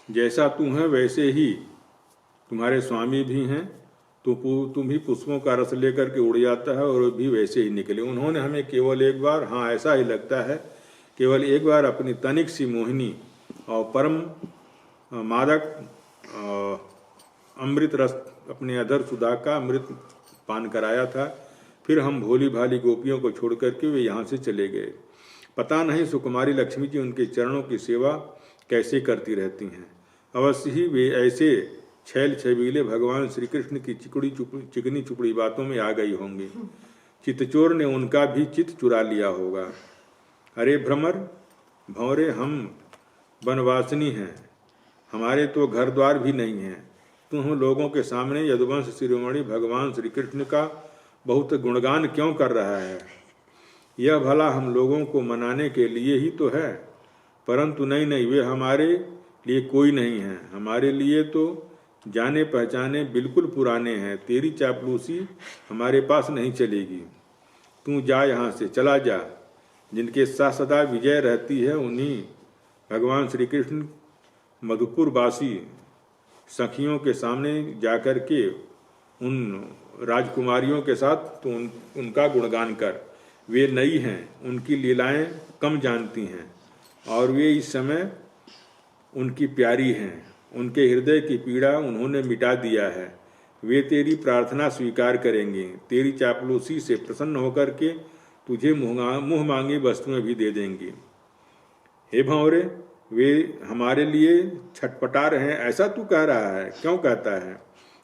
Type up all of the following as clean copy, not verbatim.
जैसा तू है वैसे ही तुम्हारे स्वामी भी हैं। तुम ही पुष्पों का रस लेकर के उड़ जाता है और भी वैसे ही निकले। उन्होंने हमें केवल एक बार, हाँ ऐसा ही लगता है, केवल एक बार अपनी तनिक सी मोहिनी और परम मादक अमृत रस, अपने अधर सुधा का अमृत पान कराया था। फिर हम भोली भाली गोपियों को छोड़ करके वे यहाँ से चले गए। पता नहीं सुकुमारी लक्ष्मी जी उनके चरणों की सेवा कैसे करती रहती हैं। अवश्य ही वे ऐसे छैल छबीले भगवान श्री कृष्ण की चिकनी चुपड़ी बातों में आ गई होंगी। चितचोर ने उनका भी चित चुरा लिया होगा। अरे भ्रमर भंवरे, हम वनवासिनी हैं, हमारे तो घर द्वार भी नहीं हैं। तू हम लोगों के सामने यदुवंश शिरोमणि भगवान श्री कृष्ण का बहुत गुणगान क्यों कर रहा है? यह भला हम लोगों को मनाने के लिए ही तो है। परंतु नहीं, वे हमारे लिए कोई नहीं है। हमारे लिए तो जाने पहचाने बिल्कुल पुराने हैं। तेरी चापलूसी हमारे पास नहीं चलेगी। तू जा, यहाँ से चला जा। जिनके साथ सदा विजय रहती है उन्हीं भगवान श्री कृष्ण मधुपुरवासी सखियों के सामने जाकर के उन राजकुमारियों के साथ तो उनका गुणगान कर। वे नई हैं, उनकी लीलाएं कम जानती हैं और वे इस समय उनकी प्यारी हैं। उनके हृदय की पीड़ा उन्होंने मिटा दिया है। वे तेरी प्रार्थना स्वीकार करेंगे। तेरी चापलूसी से प्रसन्न होकर के तुझे मुँह मांगी वस्तुएं भी दे देंगी। हे भंवरे, वे हमारे लिए छटपटा रहे हैं ऐसा तू कह रहा है? क्यों कहता है?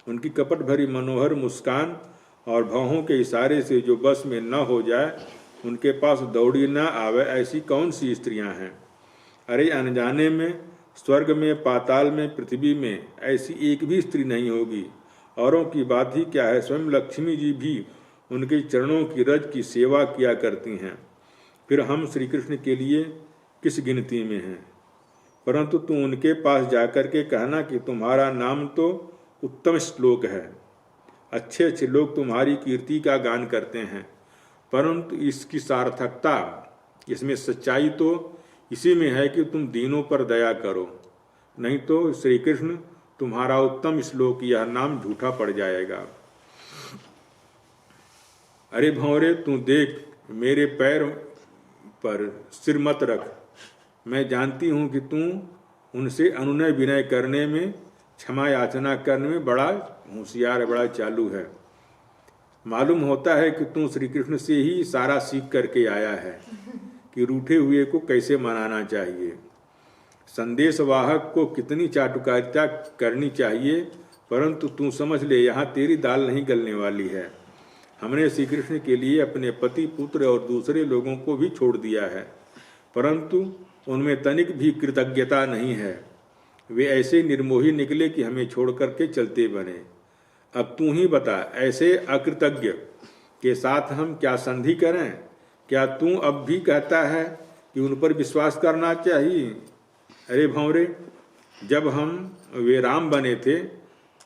उनकी कपट भरी मनोहर मुस्कान और भौहों के इशारे से जो बस में न हो जाए, उनके पास दौड़ी न आवे, ऐसी कौन सी स्त्रियां हैं? अरे अनजाने में स्वर्ग में, पाताल में, पृथ्वी में ऐसी एक भी स्त्री नहीं होगी। औरों की बात ही क्या है, स्वयं लक्ष्मी जी भी उनके चरणों की रज की सेवा किया करती हैं। फिर हम श्री कृष्ण के लिए किस गिनती में हैं? परंतु तू उनके पास जाकर के कहना कि तुम्हारा नाम तो उत्तम श्लोक है, अच्छे अच्छे लोग तुम्हारी कीर्ति का गान करते हैं, परंतु इसकी सार्थकता, इसमें सच्चाई तो इसी में है कि तुम दीनों पर दया करो, नहीं तो श्री कृष्ण तुम्हारा उत्तम श्लोक यह नाम झूठा पड़ जाएगा। अरे भंवरे, तू देख, मेरे पैर पर सिर मत रख। मैं जानती हूँ कि तू उनसे अनुनय विनय करने में, क्षमा याचना करने में बड़ा होशियार है, बड़ा चालू है। मालूम होता है कि तू श्री कृष्ण से ही सारा सीख करके आया है कि रूठे हुए को कैसे मनाना चाहिए, संदेशवाहक को कितनी चाटुकारिता करनी चाहिए। परंतु तू समझ ले, यहाँ तेरी दाल नहीं गलने वाली है। हमने श्री कृष्ण के लिए अपने पति, पुत्र और दूसरे लोगों को भी छोड़ दिया है, परंतु उनमें तनिक भी कृतज्ञता नहीं है। वे ऐसे निर्मोही निकले कि हमें छोड़ करके चलते बने। अब तू ही बता, ऐसे अकृतज्ञ के साथ हम क्या संधि करें? क्या तू अब भी कहता है कि उन पर विश्वास करना चाहिए? अरे भंवरे, जब वे राम बने थे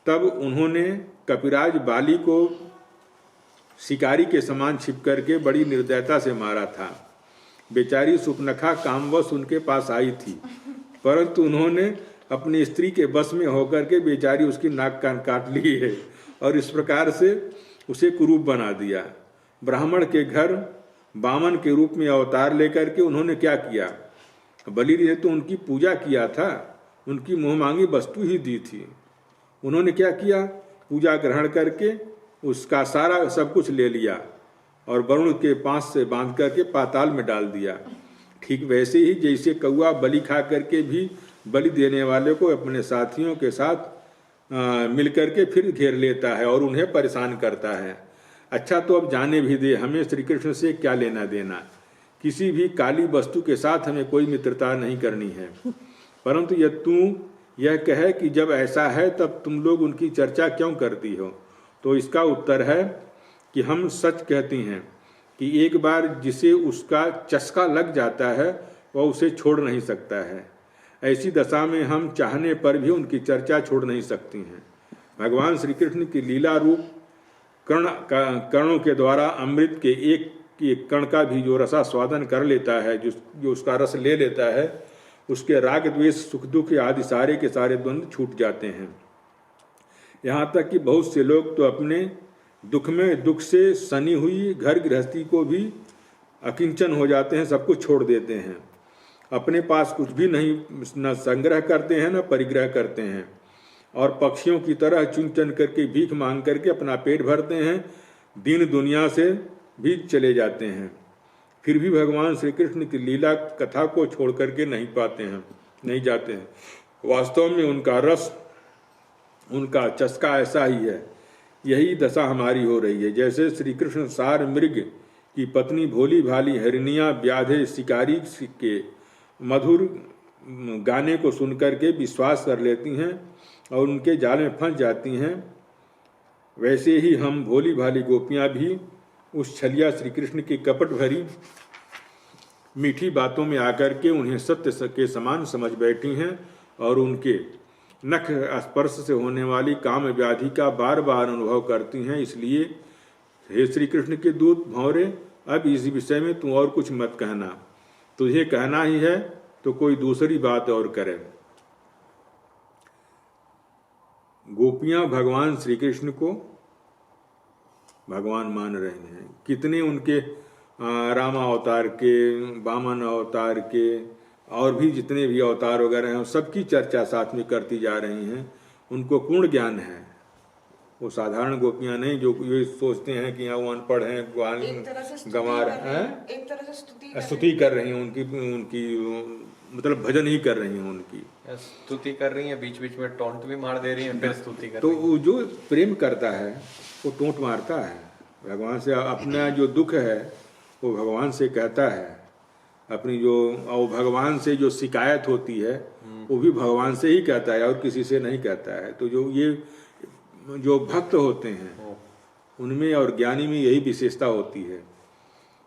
तब उन्होंने कपिराज बाली को शिकारी के समान छिप करके बड़ी निर्दयता से मारा था। बेचारी सुपनखा कामवश उनके पास आई थी, परंतु उन्होंने अपनी स्त्री के बस में होकर के बेचारी उसकी नाक कान काट ली है और इस प्रकार से उसे कुरूप बना दिया। ब्राह्मण के घर बामन के रूप में अवतार लेकर के उन्होंने क्या किया? बलि ने तो उनकी पूजा किया था, उनकी मुँह मांगी वस्तु ही दी थी। उन्होंने क्या किया? पूजा ग्रहण करके उसका सारा सब कुछ ले लिया और वरुण के पांस से बांध करके पाताल में डाल दिया। ठीक वैसे ही जैसे कौआ बलि खा करके भी बलि देने वाले को अपने साथियों के साथ मिल करके फिर घेर लेता है और उन्हें परेशान करता है। अच्छा, तो अब जाने भी दे, हमें श्री कृष्ण से क्या लेना देना। किसी भी काली वस्तु के साथ हमें कोई मित्रता नहीं करनी है। परंतु यह तू यह कहे कि जब ऐसा है तब तुम लोग उनकी चर्चा क्यों करती हो, तो इसका उत्तर है कि हम सच कहती हैं कि एक बार जिसे उसका चस्का लग जाता है वह उसे छोड़ नहीं सकता है। ऐसी दशा में हम चाहने पर भी उनकी चर्चा छोड़ नहीं सकती हैं। भगवान श्री कृष्ण की लीला रूप कर्णों के द्वारा अमृत के एक कण का भी जो रसा स्वादन कर लेता है, जो उसका रस ले लेता है, उसके राग द्वेष सुख दुख आदि सारे के सारे द्वंद्व छूट जाते हैं। यहाँ तक कि बहुत से लोग तो अपने दुख में दुख से सनी हुई घर गृहस्थी को भी अकिंचन हो जाते हैं, सब कुछ छोड़ देते हैं। अपने पास कुछ भी नहीं, न संग्रह करते हैं न परिग्रह करते हैं, और पक्षियों की तरह चुन चुन करके भीख मांग करके अपना पेट भरते हैं, दीन दुनिया से भी चले जाते हैं। फिर भी भगवान श्री कृष्ण की लीला कथा को छोड़ करके नहीं जाते हैं। वास्तव में उनका रस, उनका चस्का ऐसा ही है। यही दशा हमारी हो रही है। जैसे श्री कृष्ण सार मृग की पत्नी भोली भाली हरिणियाँ व्याधे शिकारी के मधुर गाने को सुनकर के विश्वास कर लेती हैं और उनके जाल में फंस जाती हैं, वैसे ही हम भोली भाली गोपियाँ भी उस छलिया श्री कृष्ण की कपट भरी मीठी बातों में आकर के उन्हें सत्य के समान समझ बैठी हैं और उनके नख स्पर्श से होने वाली काम व्याधि का बार बार अनुभव करती हैं। इसलिए हे श्री कृष्ण के दूत भंवरे, अब इस विषय में तू और कुछ मत कहना, तुझे कहना ही है तो कोई दूसरी बात और करे। गोपियां भगवान श्री कृष्ण को भगवान मान रहे हैं। कितने उनके रामा अवतार के, वामन अवतार के और भी जितने भी अवतार वगैरह हैं, सबकी चर्चा साथ में करती जा रही हैं। उनको पूर्ण ज्ञान है। वो साधारण गोपियां नहीं जो ये सोचते हैं कि यहाँ वो अनपढ़ हैं, गंवार हैं, एक तरह से स्तुति कर रही हैं उनकी मतलब भजन ही कर रही हैं, उनकी स्तुति कर रही हैं, बीच बीच में टोंट भी मार दे रही हैं, फिर स्तुति कर तो रही हैं। जो प्रेम करता है वो टोंट मारता है भगवान से। अपना जो दुख है वो भगवान से कहता है, अपनी जो और भगवान से जो शिकायत होती है वो भी भगवान से ही कहता है और किसी से नहीं कहता है। तो जो भक्त होते हैं उनमें और ज्ञानी में यही विशेषता होती है।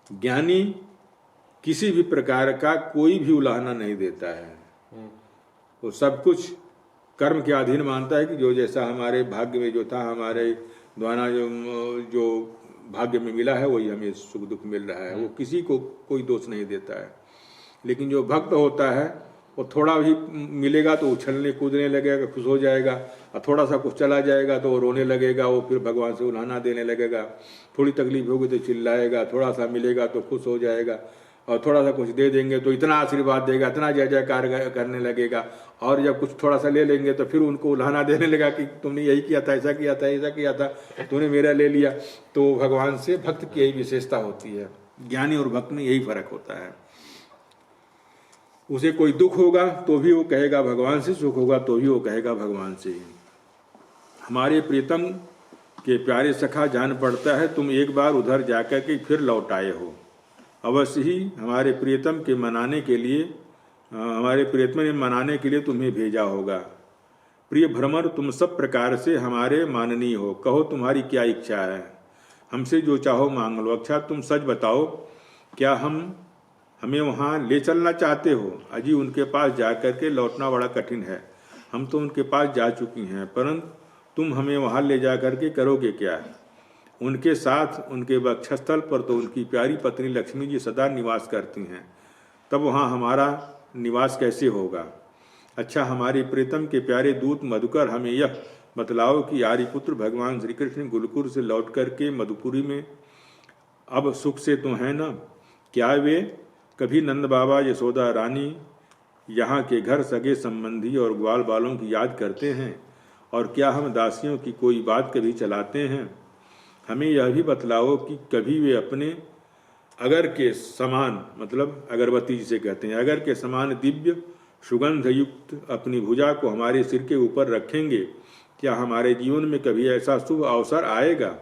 ज्ञानी किसी भी प्रकार का कोई भी उलाहना नहीं देता है, वो सब कुछ कर्म के अधीन मानता है कि जो जैसा हमारे भाग्य में जो था, हमारे द्वारा जो भाग्य में मिला है वही हमें सुख दुख मिल रहा है। वो किसी को कोई दोष नहीं देता है। लेकिन जो भक्त होता है वो थोड़ा भी मिलेगा तो उछलने कूदने लगेगा, खुश हो जाएगा, और थोड़ा सा कुछ चला जाएगा तो वो रोने लगेगा, वो फिर भगवान से उलाहना देने लगेगा। थोड़ी तकलीफ होगी तो चिल्लाएगा, थोड़ा सा मिलेगा तो खुश हो जाएगा, और थोड़ा सा कुछ दे देंगे तो इतना आशीर्वाद देगा, इतना जय जयकार करने लगेगा, और जब कुछ थोड़ा सा ले लेंगे तो फिर उनको उलाहना देने लगा कि तुमने यही किया था, ऐसा किया था, ऐसा किया था, तूने मेरा ले लिया। तो भगवान से भक्त की यही विशेषता होती है। ज्ञानी और भक्त में यही फर्क होता है। उसे कोई दुख होगा तो भी वो कहेगा भगवान से, सुख होगा तो भी वो कहेगा भगवान से। हमारे प्रीतम के प्यारे सखा जान पड़ता है तुम एक बार उधर जाकर के फिर लौट आए हो। अवश्य ही हमारे प्रियतम के मनाने के लिए हमारे प्रियतम ने मनाने के लिए तुम्हें भेजा होगा। प्रिय भ्रमर, तुम सब प्रकार से हमारे माननीय हो। कहो तुम्हारी क्या इच्छा है, हमसे जो चाहो मांग लो। अच्छा तुम सच बताओ, क्या हमें वहाँ ले चलना चाहते हो? अजी उनके पास जाकर के लौटना बड़ा कठिन है। हम तो उनके पास जा चुकी हैं, परंतु तुम हमें वहाँ ले जा करके करोगे क्या? उनके साथ उनके वक्षस्थल पर तो उनकी प्यारी पत्नी लक्ष्मी जी सदा निवास करती हैं, तब वहाँ हमारा निवास कैसे होगा? अच्छा हमारी प्रीतम के प्यारे दूत मधुकर, हमें यह बतलाओ कि आर्यपुत्र भगवान श्री कृष्ण गुरुकुल से लौट करके मधुपुरी में अब सुख से तो हैं ना? क्या वे कभी नंद बाबा, यशोदा रानी, यहाँ के घर सगे संबंधी और ग्वाल बालों की याद करते हैं? और क्या हम दासियों की कोई बात कभी चलाते हैं? हमें यह भी बतलाओ कि कभी वे अपने अगर के समान, मतलब अगरबत्ती जिसे कहते हैं, अगर के समान दिव्य सुगंध युक्त अपनी भुजा को हमारे सिर के ऊपर रखेंगे? क्या हमारे जीवन में कभी ऐसा शुभ अवसर आएगा?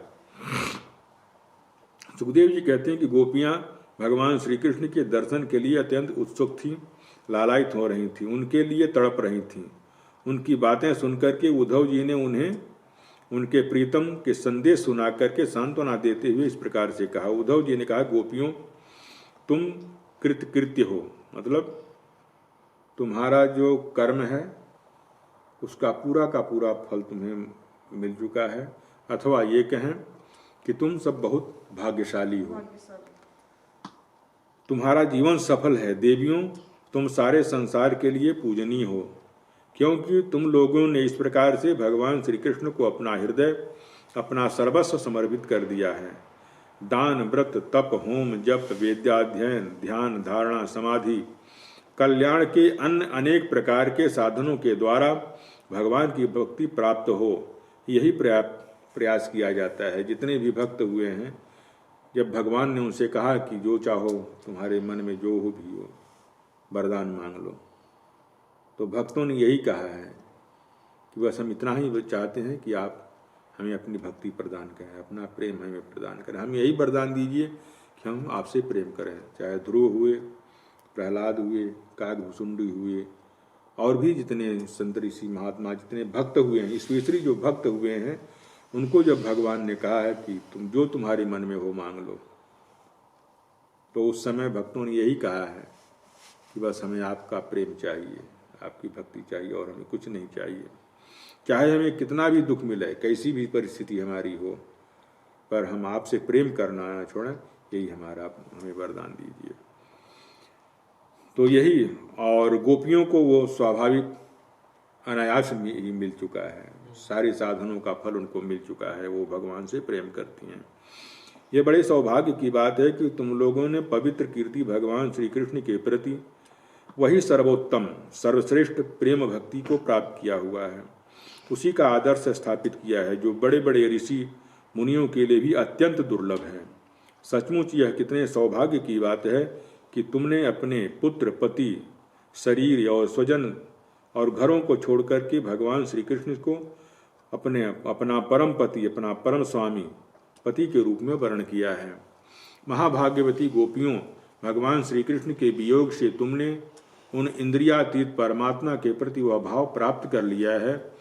सुखदेव जी कहते हैं कि गोपियाँ भगवान श्री कृष्ण के दर्शन के लिए अत्यंत उत्सुक थीं, लालायित हो रही थीं, उनके लिए तड़प रही थीं। उनकी बातें सुनकर के उद्धव जी ने उन्हें उनके प्रीतम के संदेश सुना करके सांत्वना देते हुए इस प्रकार से कहा। उद्धव जी ने कहा, गोपियों तुम कृतकृत्य हो, मतलब तुम्हारा जो कर्म है उसका पूरा का पूरा फल तुम्हें मिल चुका है, अथवा ये कहें कि तुम सब बहुत भाग्यशाली हो, तुम्हारा जीवन सफल है। देवियों तुम सारे संसार के लिए पूजनीय हो, क्योंकि तुम लोगों ने इस प्रकार से भगवान श्री कृष्ण को अपना हृदय, अपना सर्वस्व समर्पित कर दिया है। दान, व्रत, तप, होम, जप, वेद्याध्ययन, ध्यान, धारणा, समाधि, कल्याण के अन्य अनेक प्रकार के साधनों के द्वारा भगवान की भक्ति प्राप्त हो, यही प्रयास किया जाता है। जितने भी भक्त हुए हैं, जब भगवान ने उनसे कहा कि जो चाहो तुम्हारे मन में जो हो भी हो, वरदान मांग लो, तो भक्तों ने यही कहा है कि बस हम इतना ही चाहते हैं कि आप हमें अपनी भक्ति प्रदान करें, अपना प्रेम हमें प्रदान करें। हम यही वरदान दीजिए कि हम आपसे प्रेम करें। चाहे ध्रुव हुए, प्रहलाद हुए, काकभूषुंडी हुए, और भी जितने संत ऋषि महात्मा जितने भक्त हुए हैं, ईश्वरी जो भक्त हुए हैं, उनको जब भगवान ने कहा है कि तुम जो तुम्हारे मन में हो मांग लो, तो उस समय भक्तों ने यही कहा है कि बस हमें आपका प्रेम चाहिए, आपकी भक्ति चाहिए, और हमें कुछ नहीं चाहिए। चाहे हमें कितना भी दुख मिले, कैसी भी परिस्थिति हमारी हो, पर हम आपसे प्रेम करना ना छोड़ें, यही हमें वरदान दीजिए। तो यही, और गोपियों को वो स्वाभाविक अनायास ही मिल चुका है, सारे साधनों का फल उनको मिल चुका है, वो भगवान से प्रेम करती हैं। ये बड़े सौभाग्य की बात है कि तुम लोगों ने पवित्र कीर्ति भगवान श्री कृष्ण के प्रति, वही सर्वोत्तम सर्वश्रेष्ठ प्रेम भक्ति को प्राप्त किया हुआ है, उसी का आदर्श स्थापित किया है, जो बड़े बड़े ऋषि मुनियों के लिए भी अत्यंत दुर्लभ है। सचमुच यह कितने सौभाग्य की बात है कि तुमने अपने पुत्र, पति, शरीर और स्वजन और घरों को छोड़कर के भगवान श्री कृष्ण को अपना परम पति, अपना परम स्वामी, पति के रूप में वर्ण किया है। महाभाग्यवती गोपियों, भगवान श्री कृष्ण के वियोग से तुमने उन इंद्रियातीत परमात्मा के प्रति वह भाव प्राप्त कर लिया है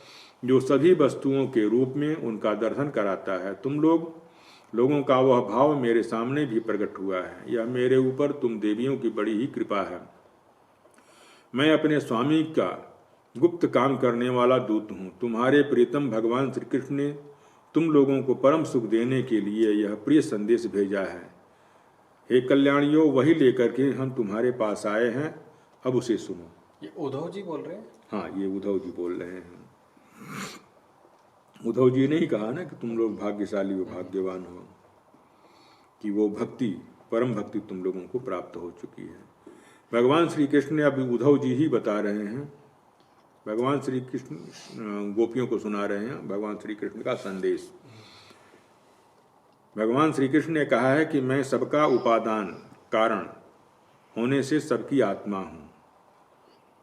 जो सभी वस्तुओं के रूप में उनका दर्शन कराता है। तुम लोगों का वह भाव मेरे सामने भी प्रकट हुआ है। यह मेरे ऊपर तुम देवियों की बड़ी ही कृपा है। मैं अपने स्वामी का गुप्त काम करने वाला दूत हूँ। तुम्हारे प्रीतम भगवान श्री कृष्ण ने तुम लोगों को परम सुख देने के लिए यह प्रिय संदेश भेजा है। हे कल्याणियों, वही लेकर के हम तुम्हारे पास आए हैं, अब उसे सुनो। ये उद्धव जी बोल रहे हैं? हाँ, ये उद्धव जी बोल रहे हैं। उद्धव जी ने ही कहा ना कि तुम लोग भाग्यशाली हो, भाग्यवान हो कि वो भक्ति, परम भक्ति तुम लोगों को प्राप्त हो चुकी है। भगवान श्री कृष्ण ने अभी उद्धव जी ही बता रहे हैं, भगवान श्री कृष्ण गोपियों को सुना रहे हैं भगवान श्री कृष्ण का संदेश। भगवान श्री कृष्ण ने कहा है कि मैं सबका उपादान कारण होने से सबकी आत्मा हूँ,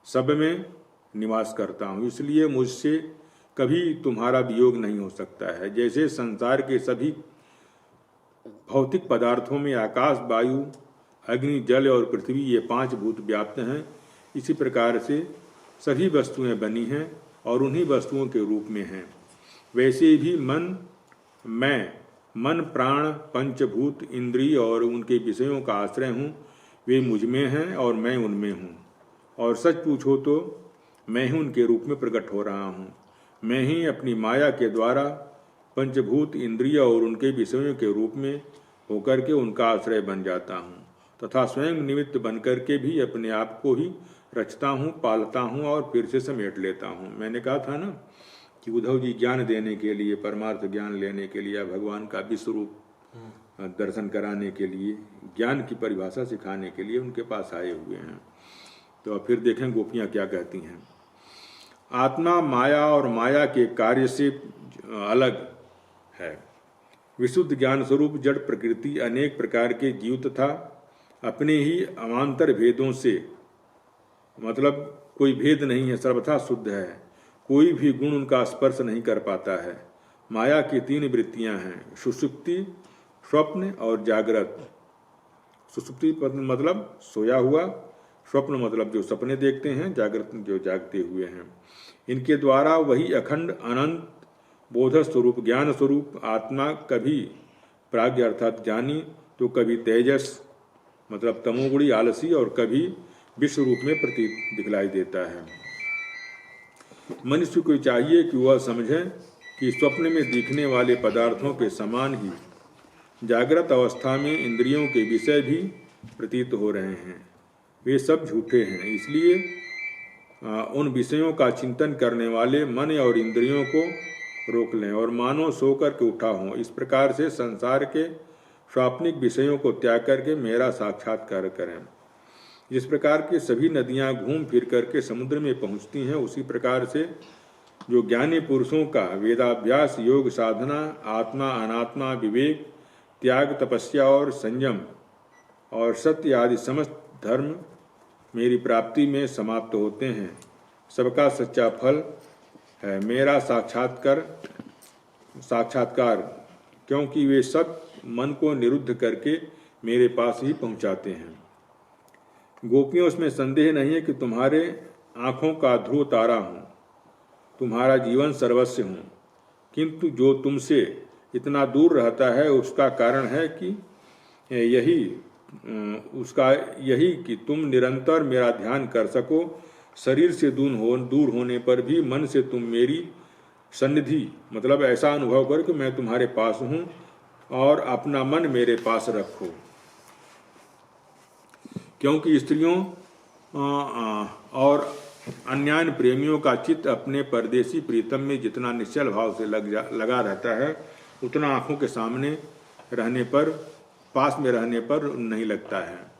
सब में निवास करता हूँ, इसलिए मुझसे कभी तुम्हारा वियोग नहीं हो सकता है। जैसे संसार के सभी भौतिक पदार्थों में आकाश, वायु, अग्नि, जल और पृथ्वी, ये 5 भूत व्याप्त हैं, इसी प्रकार से सभी वस्तुएं बनी हैं और उन्हीं वस्तुओं के रूप में हैं। वैसे भी मन, प्राण, पंचभूत, इंद्रिय और उनके विषयों का आश्रय हूँ। वे मुझ में हैं और मैं उनमें हूँ, और सच पूछो तो मैं ही उनके रूप में प्रकट हो रहा हूँ। मैं ही अपनी माया के द्वारा पंचभूत, इंद्रिय और उनके विषयों के रूप में होकर के उनका आश्रय बन जाता हूँ, तथा स्वयं निमित्त बनकर के भी अपने आप को ही रचता हूँ, पालता हूँ और फिर से समेट लेता हूँ। मैंने कहा था ना कि उद्धव जी ज्ञान देने के लिए, परमार्थ ज्ञान लेने के लिए, भगवान का विश्व रूप दर्शन कराने के लिए, ज्ञान की परिभाषा सिखाने के लिए उनके पास आए हुए हैं। तो फिर देखें गोपियाँ क्या कहती हैं। आत्मा माया और माया के कार्य से अलग है। विशुद्ध ज्ञान स्वरूप जड़ प्रकृति अनेक प्रकार के जीव तथा अपने ही अवान्तर भेदों से, मतलब कोई भेद नहीं है, सर्वथा शुद्ध है, कोई भी गुण उनका स्पर्श नहीं कर पाता है। माया की 3 वृत्तियां हैं, सुषुप्ति, स्वप्न और जागृत। सुषुप्ति मतलब सोया हुआ, स्वप्न मतलब जो सपने देखते हैं, जागृत जो जागते हुए हैं। इनके द्वारा वही अखंड अनंत बोध स्वरूप ज्ञान स्वरूप आत्मा कभी प्राज्ञ अर्थात ज्ञानी, तो कभी तेजस मतलब तमोगुणी आलसी, और कभी विश्व रूप में प्रतीत दिखलाई देता है। मनुष्य को चाहिए कि वह समझे कि स्वप्न में दिखने वाले पदार्थों के समान ही जागृत अवस्था में इंद्रियों के विषय भी प्रतीत हो रहे हैं। वे सब झूठे हैं। इसलिए उन विषयों का चिंतन करने वाले मन और इंद्रियों को रोक लें और मानो सो कर के उठा हो। इस प्रकार से संसार के स्वाप्निक विषयों को त्याग करके मेरा साक्षात्कार करें। जिस प्रकार के सभी नदियां घूम फिर करके समुद्र में पहुंचती हैं, उसी प्रकार से जो ज्ञानी पुरुषों का वेदाभ्यास, योग साधना, आत्मा अनात्मा, विवेक, त्याग, तपस्या और संयम और सत्य आदि समस्त धर्म मेरी प्राप्ति में समाप्त होते हैं, सबका सच्चा फल है मेरा साक्षात्कार, क्योंकि वे सब मन को निरुद्ध करके मेरे पास ही पहुंचाते हैं। गोपियों, इसमें संदेह नहीं है कि तुम्हारे आँखों का ध्रुव तारा हूँ, तुम्हारा जीवन सर्वस्व हूँ, किंतु जो तुमसे इतना दूर रहता है उसका कारण है कि यही कि तुम निरंतर मेरा ध्यान कर सको। शरीर से दूर होने पर भी मन से तुम मेरी सन्निधि, मतलब ऐसा अनुभव करो कि मैं तुम्हारे पास हूँ और अपना मन मेरे पास रखो। क्योंकि स्त्रियों और अन्यान प्रेमियों का चित्त अपने परदेसी प्रीतम में जितना निश्चल भाव से लगा रहता है, उतना आँखों के सामने रहने पर, पास में रहने पर नहीं लगता है।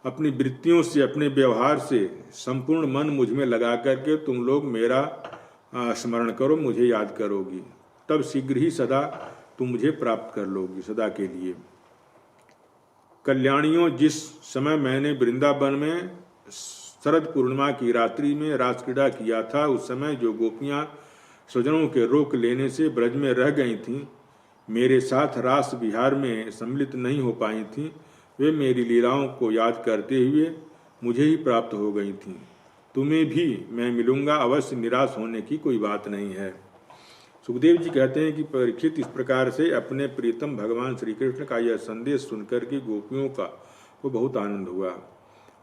अपनी वृत्तियों से, अपने व्यवहार से संपूर्ण मन मुझ में लगा करके तुम लोग मेरा स्मरण करो, मुझे याद करोगी, तब शीघ्र ही सदा तुम मुझे प्राप्त कर लोगी, सदा के लिए। कल्याणियों, जिस समय मैंने वृंदावन में शरद पूर्णिमा की रात्रि में रास क्रीड़ा किया था, उस समय जो गोपियां स्वजनों के रोक लेने से ब्रज में रह गई थीं, मेरे साथ रास विहार में सम्मिलित नहीं हो पाई थीं, वे मेरी लीलाओं को याद करते हुए मुझे ही प्राप्त हो गई थीं। तुम्हें भी मैं मिलूंगा, अवश्य निराश होने की कोई बात नहीं है। सुखदेव जी कहते हैं कि परीक्षित, इस प्रकार से अपने प्रीतम भगवान श्री कृष्ण का यह संदेश सुनकर के गोपियों का को बहुत आनंद हुआ।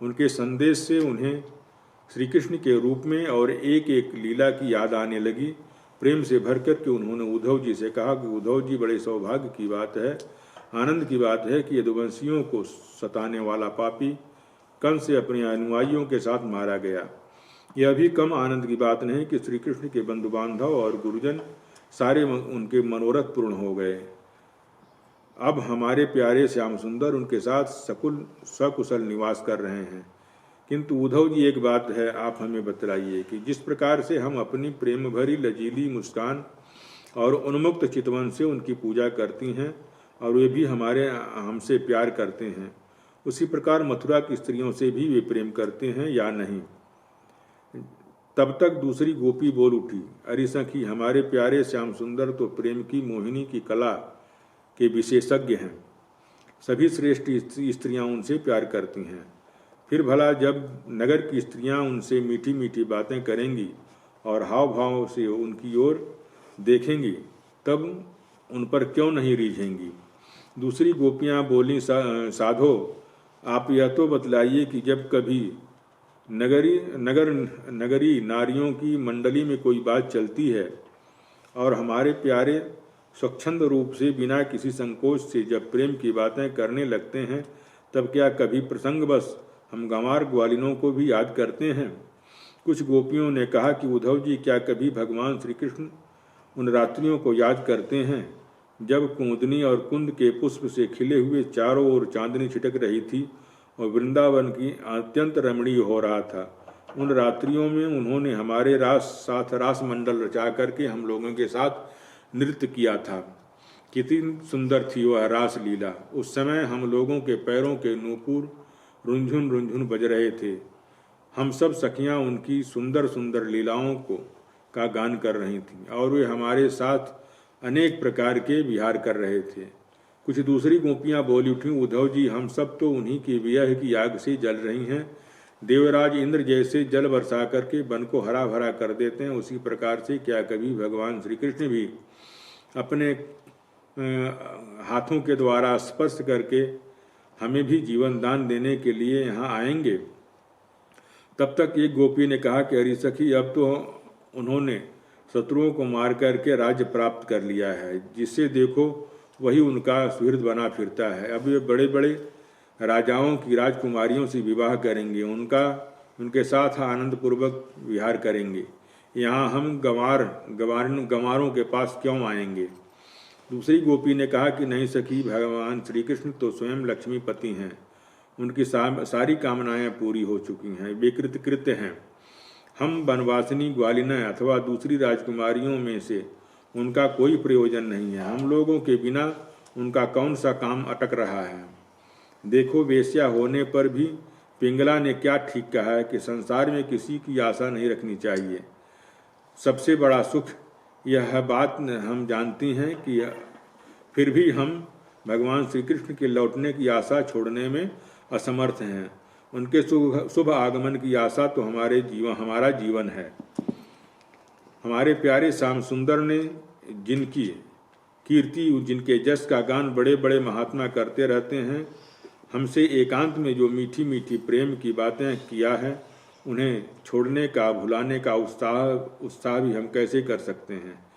उनके संदेश से उन्हें श्री कृष्ण के रूप में और एक एक लीला की याद आने लगी। प्रेम से भर कर के उन्होंने उद्धव जी से कहा कि उद्धव जी, बड़े सौभाग्य की बात है, आनंद की बात है कि यदुवंशियों को सताने वाला पापी कंस से अपने अनुयायियों के साथ मारा गया। यह भी कम आनंद की बात नहीं कि श्री कृष्ण के बंधु बांधव और गुरुजन सारे उनके मनोरथ पूर्ण हो गए। अब हमारे प्यारे श्याम सुंदर उनके साथ सकुशल निवास कर रहे हैं। किंतु उद्धव जी, एक बात है, आप हमें बतलाइए कि जिस प्रकार से हम अपनी प्रेम भरी लजीली मुस्कान और उन्मुक्त चितवन से उनकी पूजा करती हैं और वे भी हमसे प्यार करते हैं, उसी प्रकार मथुरा की स्त्रियों से भी वे प्रेम करते हैं या नहीं। तब तक दूसरी गोपी बोल उठी, अरे सखी, हमारे प्यारे श्याम सुंदर तो प्रेम की मोहिनी की कला के विशेषज्ञ हैं। सभी श्रेष्ठ स्त्रियां उनसे प्यार करती हैं। फिर भला जब नगर की स्त्रियां उनसे मीठी मीठी बातें करेंगी और हाव भाव से उनकी ओर देखेंगी, तब उन पर क्यों नहीं रीझेंगी। दूसरी गोपियां बोली, साधो, आप यह तो बतलाइए कि जब कभी नगरी नारियों की मंडली में कोई बात चलती है और हमारे प्यारे स्वच्छंद रूप से बिना किसी संकोच से जब प्रेम की बातें करने लगते हैं, तब क्या कभी प्रसंगवश हम गंवार ग्वालिनों को भी याद करते हैं। कुछ गोपियों ने कहा कि उद्धव जी, क्या कभी भगवान श्री कृष्ण उन रात्रियों को याद करते हैं जब कुमुदनी और कुंद के पुष्प से खिले हुए चारों ओर चांदनी छिटक रही थी और वृंदावन की अत्यंत रमणीय हो रहा था। उन रात्रियों में उन्होंने हमारे साथ रास मंडल रचा करके हम लोगों के साथ नृत्य किया था। कितनी सुंदर थी वह रास लीला। उस समय हम लोगों के पैरों के नूपुर रुंझुन रुंझुन बज रहे थे। हम सब सखियां उनकी सुंदर सुंदर लीलाओं का गान कर रही थीं और वे हमारे साथ अनेक प्रकार के विहार कर रहे थे। कुछ दूसरी गोपियां बोली उठी, उद्धव जी, हम सब तो उन्हीं की विरह की आग से जल रही हैं। देवराज इंद्र जैसे जल बरसा करके वन को हरा भरा कर देते हैं, उसी प्रकार से क्या कभी भगवान श्री कृष्ण भी अपने हाथों के द्वारा स्पर्श करके हमें भी जीवन दान देने के लिए यहाँ आएंगे। तब तक एक गोपी ने कहा कि अरे सखी, अब तो उन्होंने शत्रुओं को मार करके राज्य प्राप्त कर लिया है, जिससे देखो वही उनका सुहृद बना फिरता है। अब ये बड़े बड़े राजाओं की राजकुमारियों से विवाह करेंगे, उनके साथ आनंद पूर्वक विहार करेंगे। यहाँ हम गंवारों के पास क्यों आएंगे? दूसरी गोपी ने कहा कि नहीं सखी, भगवान श्री कृष्ण तो स्वयं लक्ष्मीपति हैं, उनकी सारी कामनाएं पूरी हो चुकी हैं, वे कृतकृत्य हैं। हम वनवासिनी ग्वालिना अथवा दूसरी राजकुमारियों में से उनका कोई प्रयोजन नहीं है। हम लोगों के बिना उनका कौन सा काम अटक रहा है? देखो, वेश्या होने पर भी पिंगला ने क्या ठीक कहा है कि संसार में किसी की आशा नहीं रखनी चाहिए। सबसे बड़ा सुख यह बात हम जानती हैं कि फिर भी हम भगवान श्री कृष्ण के लौटने की आशा छोड़ने में असमर्थ हैं। उनके शुभ आगमन की आशा तो हमारा जीवन है। हमारे प्यारे श्याम सुंदर ने जिनकी कीर्ति, जिनके जस का गान बड़े बड़े महात्मा करते रहते हैं, हमसे एकांत में जो मीठी मीठी प्रेम की बातें किया है, उन्हें छोड़ने का, भुलाने का उत्साह भी हम कैसे कर सकते हैं?